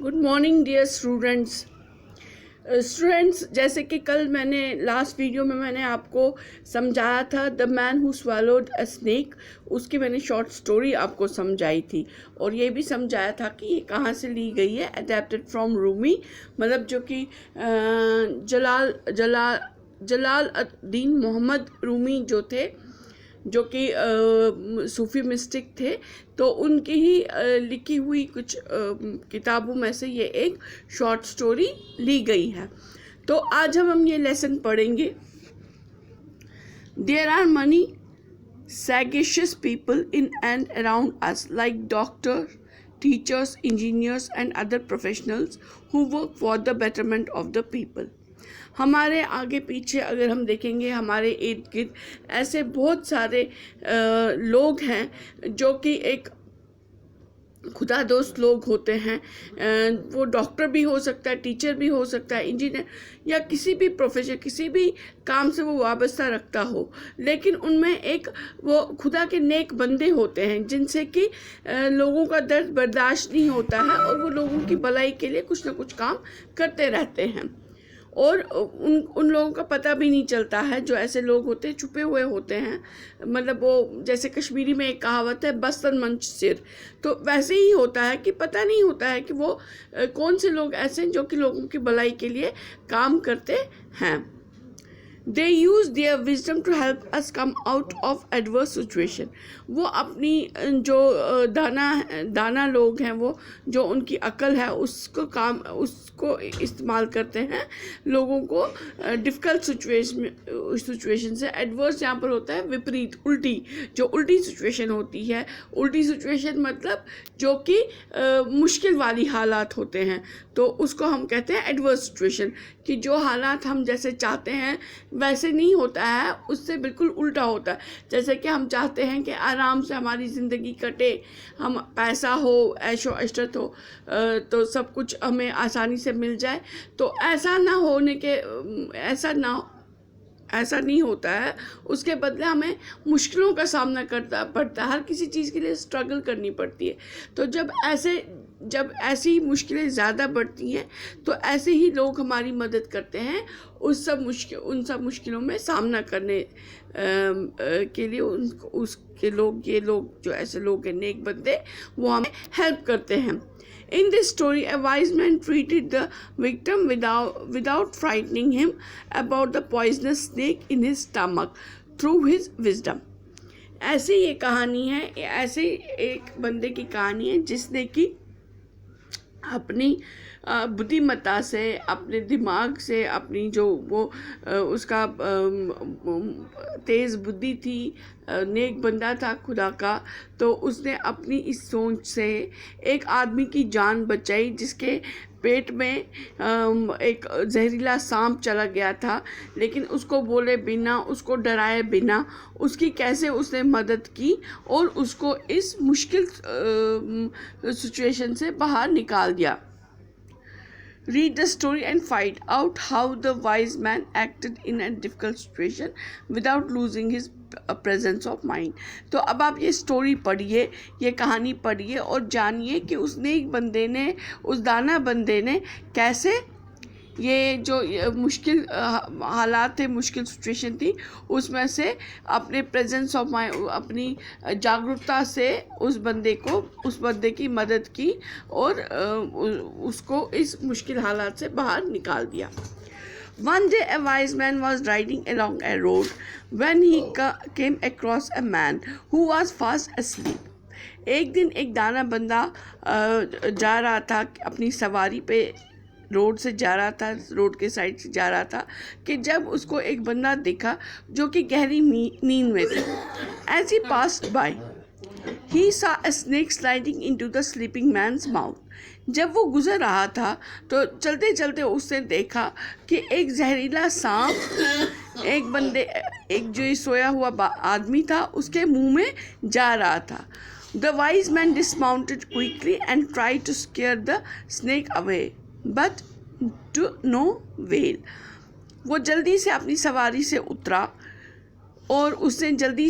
Good morning dear students. जैसे कि कल मैंने लास्ट वीडियो में मैंने आपको समझाया था the man who swallowed a snake, उसकी मैंने शॉर्ट स्टोरी आपको समझाई थी और ये भी समझाया था कि ये कहाँ से ली गई है, अडेप्टेड फ्रॉम रूमी, मतलब जो कि जलालुद्दीन मोहम्मद रूमी जो थे, जो कि सूफी मिस्टिक थे, तो उनकी ही लिखी हुई कुछ किताबों में से ये एक शॉर्ट स्टोरी ली गई है। तो आज हम ये लेसन पढ़ेंगे। There are many sagacious people in and around us, like doctors, teachers, engineers and other professionals who work for the betterment of the people. हमारे आगे पीछे अगर हम देखेंगे, हमारे इर्द गिर्द ऐसे बहुत सारे लोग हैं जो कि एक खुदा दोस्त लोग होते हैं। वो डॉक्टर भी हो सकता है, टीचर भी हो सकता है, इंजीनियर या किसी भी प्रोफेशन, किसी भी काम से वो वाबस्ता रखता हो, लेकिन उनमें एक वो खुदा के नेक बंदे होते हैं जिनसे कि लोगों का दर्द बर्दाश्त नहीं होता है और वो लोगों की भलाई के लिए कुछ ना कुछ काम करते रहते हैं और उन लोगों का पता भी नहीं चलता है। जो ऐसे लोग होते हैं छुपे हुए होते हैं, मतलब वो जैसे कश्मीरी में एक कहावत है बस्तन मंच सिर, तो वैसे ही होता है कि पता नहीं होता है कि वो कौन से लोग ऐसे हैं जो कि लोगों की भलाई के लिए काम करते हैं। They use their wisdom to help us come out of adverse situation. वो अपनी जो दाना लोग हैं, वो जो उनकी अकल है उसको इस्तेमाल करते हैं लोगों को डिफ़िकल्ट सिचुएशन से। एडवर्स यहाँ पर होता है विपरीत, उल्टी, जो उल्टी सिचुएशन होती है। उल्टी सिचुएशन मतलब जो कि मुश्किल वाली हालात होते हैं, तो उसको हम कहते हैं एडवर्स सिचुएशन, कि जो हालात हम जैसे चाहते हैं वैसे नहीं होता है, उससे बिल्कुल उल्टा होता है। जैसे कि हम चाहते हैं कि आराम से हमारी ज़िंदगी कटे, हम पैसा हो, ऐशो अशरत हो, तो सब कुछ हमें आसानी से मिल जाए, तो ऐसा नहीं होता है। उसके बदले हमें मुश्किलों का सामना करना पड़ता है, हर किसी चीज़ के लिए स्ट्रगल करनी पड़ती है। तो जब ऐसी मुश्किलें ज़्यादा बढ़ती हैं तो ऐसे ही लोग हमारी मदद करते हैं उन सब मुश्किलों में सामना करने के लिए। ये लोग जो ऐसे लोग हैं नेक बंदे, वो हमें हेल्प करते हैं। In this story, a wise man treated the victim without frightening him about the poisonous snake in his stomach through his wisdom. ऐसे ये कहानी है, ऐसे एक बंदे की कहानी है जिसने कि अपनी बुद्धिमत्ता से, अपने दिमाग से, अपनी जो वो उसका तेज़ बुद्धि थी, नेक बंदा था खुदा का, तो उसने अपनी इस सोच से एक आदमी की जान बचाई जिसके पेट में एक जहरीला सांप चला गया था, लेकिन उसको बोले बिना, उसको डराए बिना उसकी कैसे उसने मदद की और उसको इस मुश्किल सिचुएशन से बाहर निकाल दिया। Read the story and find out how the wise man acted in a difficult situation without losing his presence of mind. तो अब आप ये स्टोरी पढ़िए, ये कहानी पढ़िए और जानिए कि उस नेक बंदे ने, उस दाना बंदे ने कैसे ये जो मुश्किल हालात थे, मुश्किल सिचुएशन थी, उसमें से अपने प्रेजेंस ऑफ माइंड, अपनी जागरूकता से उस बंदे की मदद की और उसको इस मुश्किल हालात से बाहर निकाल दिया। One day a wise man was riding along a road when he came across a man who was fast asleep. एक दिन एक दाना बंदा जा रहा था अपनी सवारी पे, रोड से जा रहा था, रोड के साइड से जा रहा था, कि जब उसको एक बंदा देखा जो कि गहरी नींद में था। As he passed by, he saw a snake sliding into the sleeping man's mouth. जब वो गुजर रहा था तो चलते चलते उसने देखा कि एक जहरीला सांप एक जो सोया हुआ आदमी था उसके मुंह में जा रहा था। The wise man dismounted quickly and tried to scare the snake away, but to no avail. वो जल्दी से अपनी सवारी से उतरा और उसने जल्दी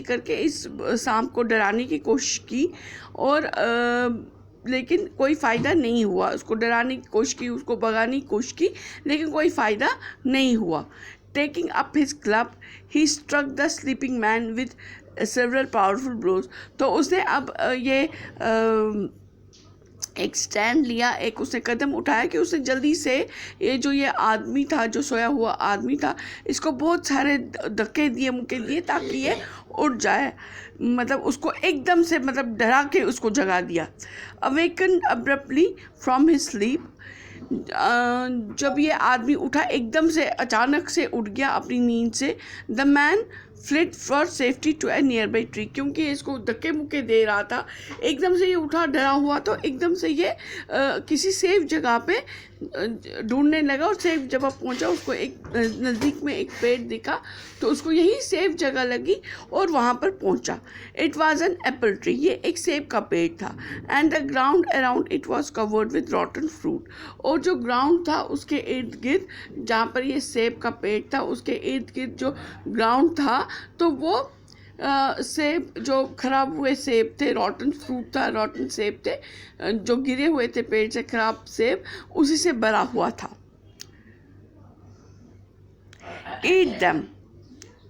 करके इस सांप को डराने की कोशिश की और लेकिन कोई फ़ायदा नहीं हुआ। उसको डराने की कोशिश की, उसको भगाने की कोशिश की, लेकिन कोई फ़ायदा नहीं हुआ। Taking up his club he struck the sleeping man with several powerful blows. तो उसने अब ये एक स्टैंड लिया, एक उसने कदम उठाया कि उसने जल्दी से ये आदमी था, जो सोया हुआ आदमी था, इसको बहुत सारे धक्के दिए, मुक्के दिए, ताकि ये उठ जाए। मतलब उसको एकदम से मतलब डरा के उसको जगा दिया। Awaken abruptly from his sleep, जब ये आदमी उठा, एकदम से अचानक से उठ गया अपनी नींद से। The man fled for safety to a nearby tree, क्योंकि इसको धक्के मुक्के दे रहा था, एकदम से ये उठा डरा हुआ, तो एकदम से ये किसी सेफ जगह पे ढूंढने लगा, और सेफ जगह पहुंचा। उसको एक नज़दीक में एक पेड़ दिखा, तो उसको यही सेफ जगह लगी और वहाँ पर पहुंचा। It was an apple tree, ये एक सेब का पेड़ था। And the ground around it was covered with रॉटन fruit, और जो ग्राउंड था उसके इर्द गिर्द, जहाँ पर ये सेब का पेड़ था, उसके इर्द गिर्द जो ग्राउंड था, तो वो सेब, जो खराब हुए सेब थे, रॉटन फ्रूट था, रॉटन सेब थे, जो गिरे हुए थे पेड़ से, खराब सेब, उसी से भरा हुआ था। Eat them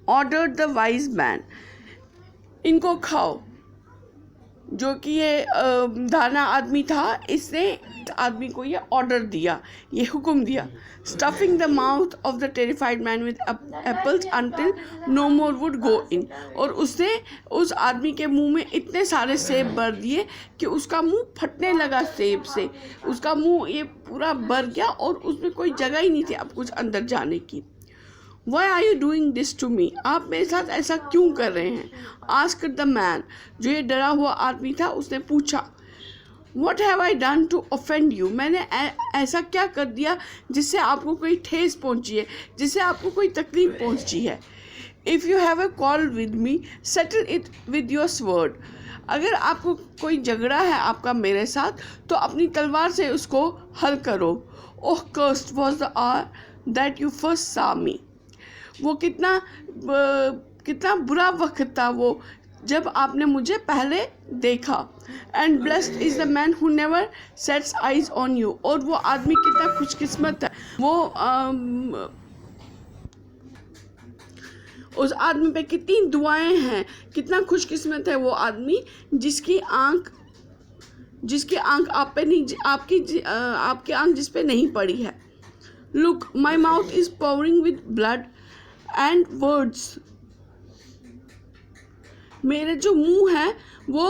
ordered the wise man, इनको खाओ। जो कि ये दाना आदमी था, इसने आदमी को ये ऑर्डर दिया, ये हुक्म दिया। Stuffing the mouth of the terrified man with apples until no more would go in, और उसने उस आदमी के मुंह में इतने सारे सेब भर दिए कि उसका मुंह फटने लगा सेब से। उसका मुंह ये पूरा भर गया और उसमें कोई जगह ही नहीं थी अब कुछ अंदर जाने की। Why are you doing this to me? आप मेरे साथ ऐसा क्यों कर रहे हैं? Asked the man, जो ये डरा हुआ आदमी था, उसने पूछा। What have I done to offend you? मैंने ऐसा क्या कर दिया जिससे आपको कोई ठेस पहुंची है, जिससे आपको कोई तकलीफ पहुंची है? If you have a quarrel with me, settle it with your sword. अगर आपको कोई झगड़ा है आपका मेरे साथ, तो अपनी तलवार से उसको हल करो। Oh, cursed was the hour that you first saw me. वो कितना बुरा वक्त था वो जब आपने मुझे पहले देखा। And blessed is the man who never sets eyes on you, और वो आदमी कितना खुशकिस्मत है, वो उस आदमी पे कितनी दुआएं हैं, कितना खुशकिस्मत है वो आदमी जिसकी आंख आप पे नहीं, आपकी आंख जिस पे नहीं पड़ी है। Look, my mouth is powering with blood and words, मेरे जो मुंह है वो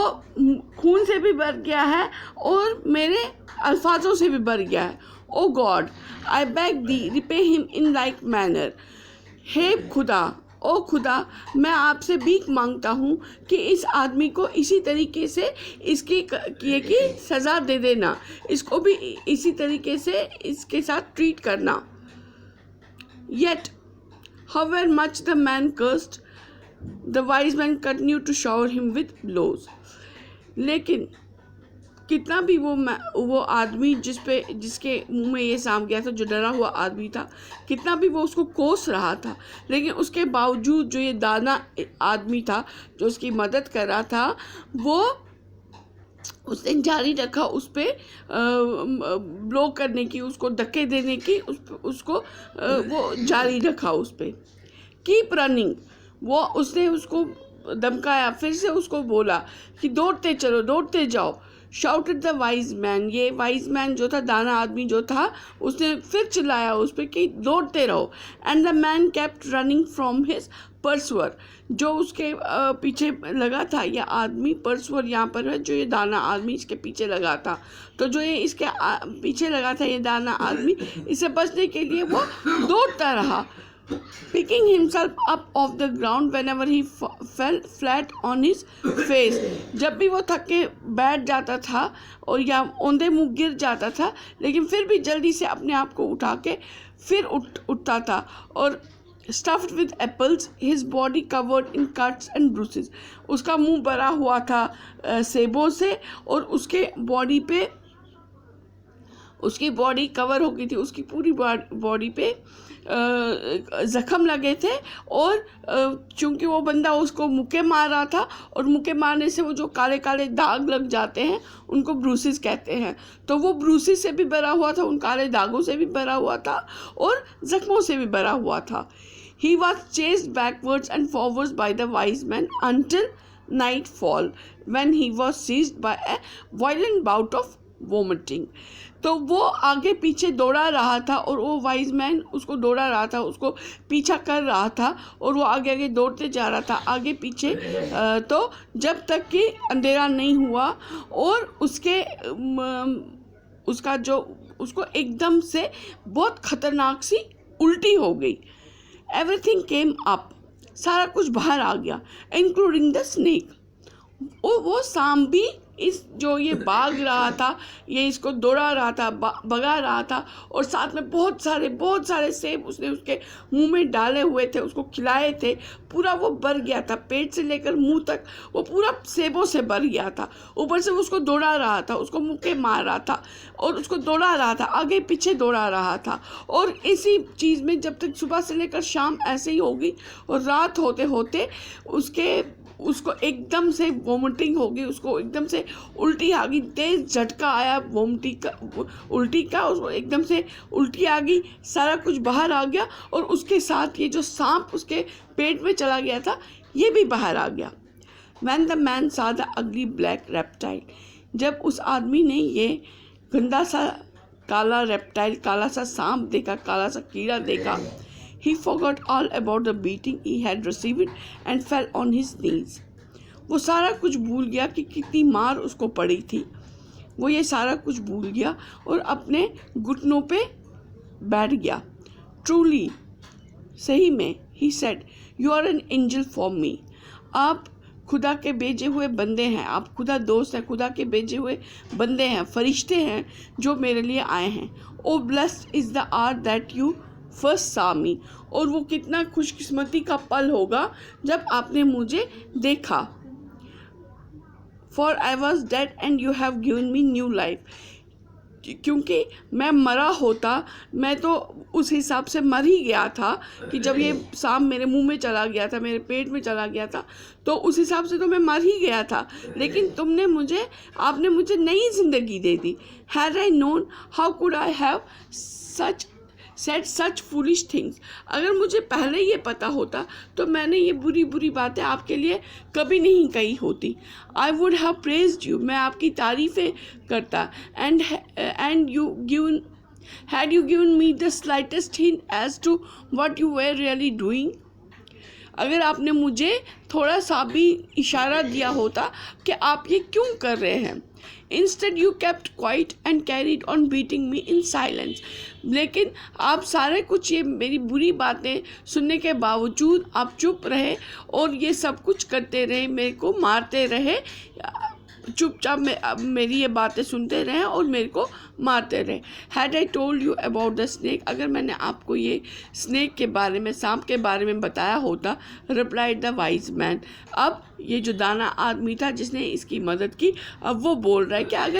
खून से भी भर गया है और मेरे अल्फाजों से भी भर गया है। Oh God, I beg thee, repay him in like manner. हे खुदा, ओ खुदा, मैं आपसे भीख मांगता हूँ कि इस आदमी को इसी तरीके से इसके किए की सज़ा दे देना, इसको भी इसी तरीके से इसके साथ ट्रीट करना। Yet, however much the man cursed, the wise man continued to shower him with blows. लेकिन कितना भी वो आदमी जिसके मुंह में ये सांप गया था, जो डरा हुआ आदमी था, कितना भी वो उसको कोस रहा था, लेकिन उसके बावजूद जो ये दाना आदमी था, जो उसकी मदद कर रहा था, वो उसने जारी रखा उस पर ब्लो करने की, उसको धक्के देने की, उसको वो जारी रखा उस पर। कीप रनिंग, वो उसने उसको धमकाया, फिर से उसको बोला कि दौड़ते चलो, दौड़ते जाओ। शाउटेड द वाइज मैन, ये वाइज मैन जो था, दाना आदमी जो था, उसने फिर चिल्लाया उस पर कि दौड़ते रहो। And the man kept running from his pursuer, जो उसके पीछे लगा था ये आदमी, परसुअर यहाँ पर है, जो ये दाना आदमी इसके पीछे लगा था। तो जो ये इसके पीछे लगा था ये दाना आदमी, इसे बचने के लिए वो दौड़ता रहा। Picking himself up off the ground whenever he fell flat on his face, जब भी वो थक के बैठ जाता था और या औंधे मुंह गिर जाता था, लेकिन फिर भी जल्दी से अपने आप को उठा के फिर उठता था। और stuffed with apples, his body covered in cuts and bruises, उसका मुंह भरा हुआ था सेबों से, और उसके बॉडी पे उसकी बॉडी कवर हो गई थी, उसकी पूरी बॉडी पे ज़ख्म लगे थे और चूँकि वो बंदा उसको मुक्के मार रहा था और मुक्के मारने से वो जो काले काले दाग लग जाते हैं उनको ब्रूसेस कहते हैं, तो वो ब्रूसेस से भी भरा हुआ था, उन काले दागों से भी भरा हुआ था और ज़ख्मों से भी भरा हुआ था। He was chased backwards and forwards by the wise man until nightfall, when he was seized by a violent bout of vomiting. तो वो आगे पीछे दौड़ा रहा था और वो वाइज मैन उसको दौड़ा रहा था, उसको पीछा कर रहा था और वो आगे आगे दौड़ते जा रहा था आगे पीछे, तो जब तक कि अंधेरा नहीं हुआ और उसको एकदम से बहुत खतरनाक सी उल्टी हो गई। एवरीथिंग केम अप, सारा कुछ बाहर आ गया, इंक्लूडिंग द स्नेक। वो सांप भी इस जो ये भाग रहा था, ये इसको दौड़ा रहा था, भगा रहा था और साथ में बहुत सारे सेब उसने उसके मुंह में डाले हुए थे, उसको खिलाए थे। पूरा वो भर गया था, पेट से लेकर मुंह तक वो पूरा सेबों से भर गया था। ऊपर से उसको दौड़ा रहा था, उसको मुक्के मार रहा था और उसको दौड़ा रहा था, आगे पीछे दौड़ा रहा था। और इसी चीज़ में जब तक सुबह से लेकर शाम ऐसे ही होगी और रात होते होते उसको एकदम से वोमिटिंग हो गई, उसको एकदम से उल्टी आ गई, तेज झटका आया उल्टी का, उसको एकदम से उल्टी आ गई, सारा कुछ बाहर आ गया और उसके साथ ये जो सांप उसके पेट में चला गया था ये भी बाहर आ गया। When the man saw the ugly black reptile, जब उस आदमी ने ये गंदा सा काला रेप्टाइल, काला सा सांप देखा, काला सा कीड़ा देखा, he forgot all about the beating he had received and fell on his knees. वो सारा कुछ भूल गया कि कितनी मार उसको पड़ी थी, वो ये सारा कुछ भूल गया और अपने घुटनों पे बैठ गया। Truly, सही में, he said, you are an angel for me. आप खुदा के भेजे हुए बंदे हैं, आप खुदा दोस्त हैं, खुदा के भेजे हुए बंदे हैं, फरिश्ते हैं जो मेरे लिए आए हैं। Oh, blessed is the hour that you first saw me, और वो कितना खुशकिस्मती का पल होगा जब आपने मुझे देखा। For I was dead and you have given me new life, क्योंकि मैं मरा होता, मैं तो उस हिसाब से मर ही गया था कि जब ये सांप मेरे मुंह में चला गया था, मेरे पेट में चला गया था, तो उस हिसाब से तो मैं मर ही गया था, लेकिन आपने मुझे नई जिंदगी दे दी। Had I known how could I have said such foolish things, अगर मुझे पहले ये पता होता तो मैंने ये बुरी बुरी बातें आपके लिए कभी नहीं कही होती। I would have praised you, मैं आपकी तारीफ़ें करता, and had you given me the slightest hint as to what you were really doing, अगर आपने मुझे थोड़ा सा भी इशारा दिया होता कि आप ये क्यों कर रहे हैं। Instead you kept quiet and carried on beating me in silence, लेकिन आप सारे कुछ ये मेरी बुरी बातें सुनने के बावजूद आप चुप रहे और ये सब कुछ करते रहे, मेरे को मारते रहे, चुपचाप मेरी ये बातें सुनते रहे और मेरे को मारते रहे। Had I told you about the snake, अगर मैंने आपको ये स्नेक के बारे में, सांप के बारे में बताया होता, replied the wise man, अब ये जो दाना आदमी था जिसने इसकी मदद की, अब वो बोल रहा है कि अगर